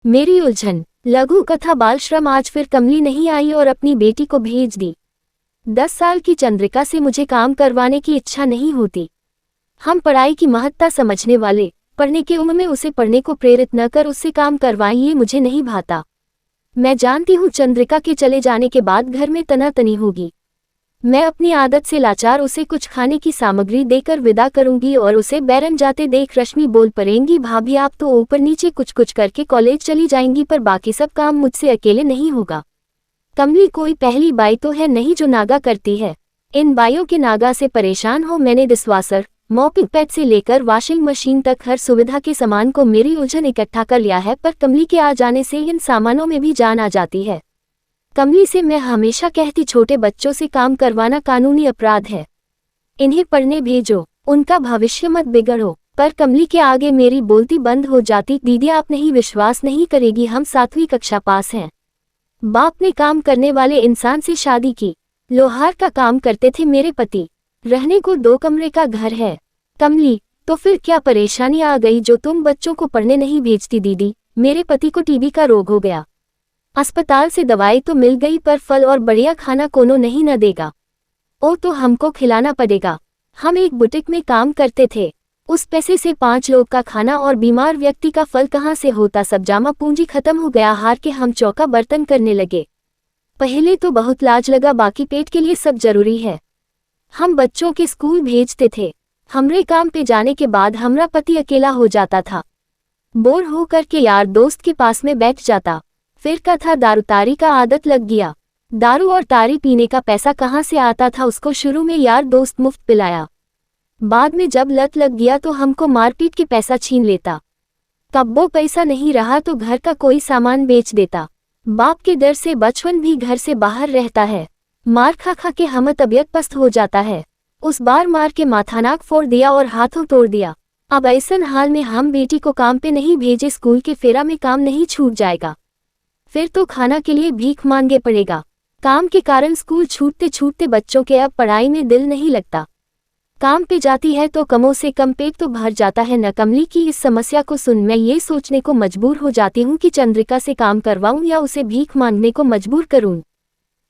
मेरी उलझन। लघु कथा बाल श्रम। आज फिर कमली नहीं आई और अपनी बेटी को भेज दी। 10 साल की चंद्रिका से मुझे काम करवाने की इच्छा नहीं होती। हम पढ़ाई की महत्ता समझने वाले, पढ़ने की उम्र में उसे पढ़ने को प्रेरित न कर उससे काम करवाएं, ये मुझे नहीं भाता। मैं जानती हूँ चंद्रिका के चले जाने के बाद घर में तनातनी होगी। मैं अपनी आदत से लाचार उसे कुछ खाने की सामग्री देकर विदा करूंगी और उसे बैरन जाते देख रश्मि बोल पड़ेंगी, भाभी आप तो ऊपर नीचे कुछ कुछ करके कॉलेज चली जाएंगी, पर बाकी सब काम मुझसे अकेले नहीं होगा। कमली कोई पहली बाई तो है नहीं जो नागा करती है। इन बाइयों के नागा से परेशान हो मैंने डिशवाशर, मॉपिंग पैड से लेकर वॉशिंग मशीन तक हर सुविधा के सामान को मेरी उलझन इकट्ठा कर लिया है, पर कमली के आ जाने से इन सामानों में भी जान आ जाती है। कमली से मैं हमेशा कहती छोटे बच्चों से काम करवाना कानूनी अपराध है, इन्हें पढ़ने भेजो, उनका भविष्य मत बिगड़ो, पर कमली के आगे मेरी बोलती बंद हो जाती। दीदी आप नहीं विश्वास नहीं करेगी, हम 7वीं कक्षा पास हैं। बाप ने काम करने वाले इंसान से शादी की, लोहार का काम करते थे मेरे पति, रहने को 2 कमरे का घर है। कमली तो फिर क्या परेशानी आ गई जो तुम बच्चों को पढ़ने नहीं भेजती? दीदी मेरे पति को टीबी का रोग हो गया, अस्पताल से दवाई तो मिल गई पर फल और बढ़िया खाना कोनो नहीं न देगा। ओ तो हमको खिलाना पड़ेगा। हम एक बुटीक में काम करते थे, उस पैसे से 5 लोग का खाना और बीमार व्यक्ति का फल कहाँ से होता? सब जामा पूंजी खत्म हो गया, हार के हम चौका बर्तन करने लगे। पहले तो बहुत लाज लगा, बाकी पेट के लिए सब जरूरी है। हम बच्चों के स्कूल भेजते थे, हमरे काम पे जाने के बाद हमरा पति अकेला हो जाता था, बोर हो करके यार दोस्त के पास में बैठ जाता। फिर कथा दारू तारी का आदत लग गया। दारू और तारी पीने का पैसा कहाँ से आता था उसको? शुरू में यार दोस्त मुफ्त पिलाया, बाद में जब लत लग गया तो हमको मारपीट के पैसा छीन लेता। तब वो पैसा नहीं रहा तो घर का कोई सामान बेच देता। बाप के डर से बचपन भी घर से बाहर रहता है, मार खा खा के हम तबीयत पस्त हो जाता है। उस बार मार के माथा नाक फोड़ दिया और हाथों तोड़ दिया। अब ऐसन हाल में हम बेटी को काम पे नहीं भेजे, स्कूल के फेरा में काम नहीं छूट जाएगा, फिर तो खाना के लिए भीख मांगे पड़ेगा। काम के कारण स्कूल छूटते छूटते बच्चों के अब पढ़ाई में दिल नहीं लगता। काम पे जाती है तो कमों से कम पेट तो भर जाता है न। कमली की इस समस्या को सुन मैं ये सोचने को मजबूर हो जाती हूँ कि चंद्रिका से काम करवाऊँ या उसे भीख मांगने को मजबूर करूँ।